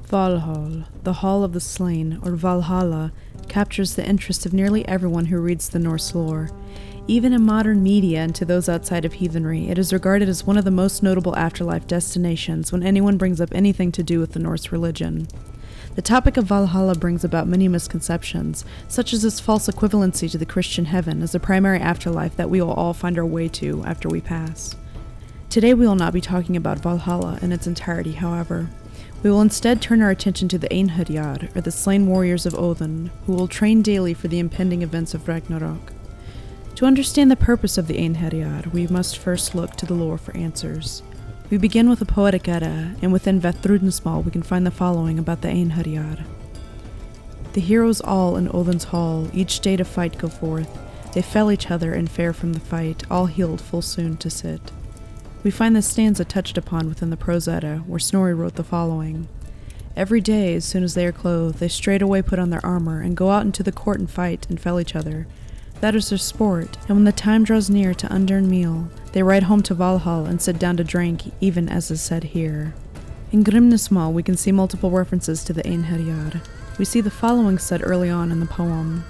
Valhall, the Hall of the Slain, or Valhalla, captures the interest of nearly everyone who reads the Norse lore. Even in modern media and to those outside of heathenry, it is regarded as one of the most notable afterlife destinations when anyone brings up anything to do with the Norse religion. The topic of Valhalla brings about many misconceptions, such as its false equivalency to the Christian heaven as the primary afterlife that we will all find our way to after we pass. Today we will not be talking about Valhalla in its entirety, however. We will instead turn our attention to the Einherjar, or the slain warriors of Odin, who will train daily for the impending events of Ragnarok. To understand the purpose of the Einherjar, we must first look to the lore for answers. We begin with a poetic Edda, and within Vafthrudnismal we can find the following about the Einherjar. The heroes all in Odin's hall, each day to fight go forth. They fell each other and fare from the fight, all healed full soon to sit. We find this stanza touched upon within the Prose Edda, where Snorri wrote the following. Every day, as soon as they are clothed, they straightway put on their armor, and go out into the court and fight, and fell each other. That is their sport, and when the time draws near to undern meal, they ride home to Valhall and sit down to drink, even as is said here. In Grimnismal we can see multiple references to the Einherjar. We see the following said early on in the poem.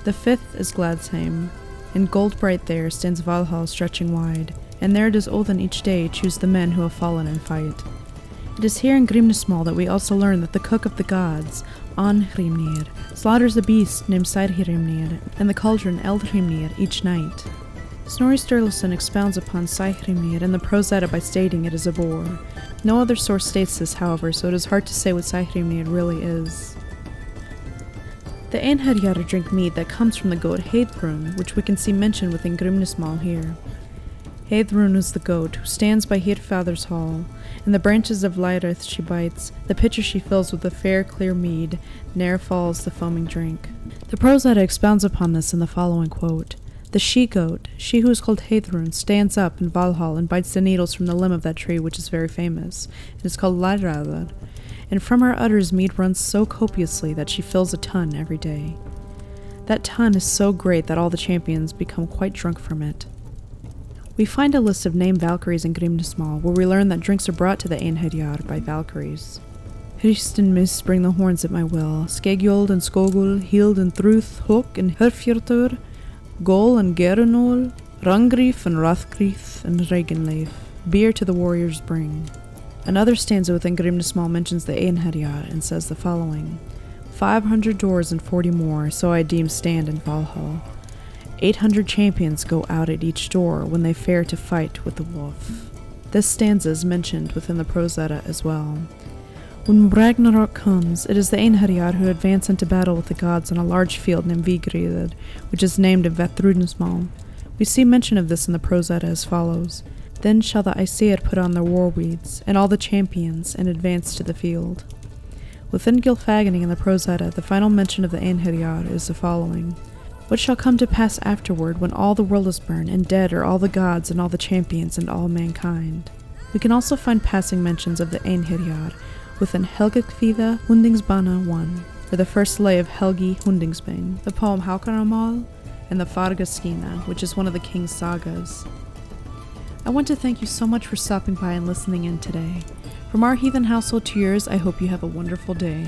The fifth is Gladsheim. In gold bright there stands Valhall stretching wide, and there does Odin each day choose the men who have fallen in fight. It is here in Grimnismal that we also learn that the cook of the gods, Einherjar, slaughters a beast named Seihrimnir and the cauldron Eldhrimnir each night. Snorri Sturluson expounds upon Seihrimnir in the Prose Edda by stating it is a boar. No other source states this, however, so it is hard to say what Seihrimnir really is. The Einherjar drink mead that comes from the goat Heathen, which we can see mentioned within Grimnismal here. Heathen is the goat who stands by Heatfather's hall. In the branches of Lyrith she bites, the pitcher she fills with the fair clear mead, ne'er falls the foaming drink. The Prose Edda expounds upon this in the following quote. The she-goat, she who is called Heathen, stands up in Valhall and bites the needles from the limb of that tree which is very famous. It is called Lyrith, and from her udders mead runs so copiously that she fills a tun every day. That tun is so great that all the champions become quite drunk from it. We find a list of named Valkyries in Grimnismal, where we learn that drinks are brought to the Einherjar by Valkyries. Hrist and Mist bring the horns at my will, Skegjold and Skogul, Hild and Thruth, Hok and Herfjordur, Gol and Gerunol, Rangrif and Rathgrith and Regenleif, beer to the warriors bring. Another stanza within Grimnismal mentions the Einherjar and says the following. 500 doors and 40 more, so I deem stand in Valhall. 800 champions go out at each door when they fare to fight with the wolf. This stanza is mentioned within the Prose Edda as well. When Ragnarok comes, it is the Einherjar who advance into battle with the gods on a large field named Vigrid, which is named in Vafthrudnismal. We see mention of this in the Prose Edda as follows. Then shall the Aesir put on their war weeds, and all the champions, and advance to the field. Within Gylfaginning in the Prose Edda, the final mention of the Einherjar is the following. What shall come to pass afterward when all the world is burned, and dead are all the gods and all the champions and all mankind? We can also find passing mentions of the Einherjar within Helgakvida Hundingsbana 1, or the first lay of Helgi Hundingsbane, the poem Haukaramal, and the Fargaskina, which is one of the king's sagas. I want to thank you so much for stopping by and listening in today. From our heathen household to yours, I hope you have a wonderful day.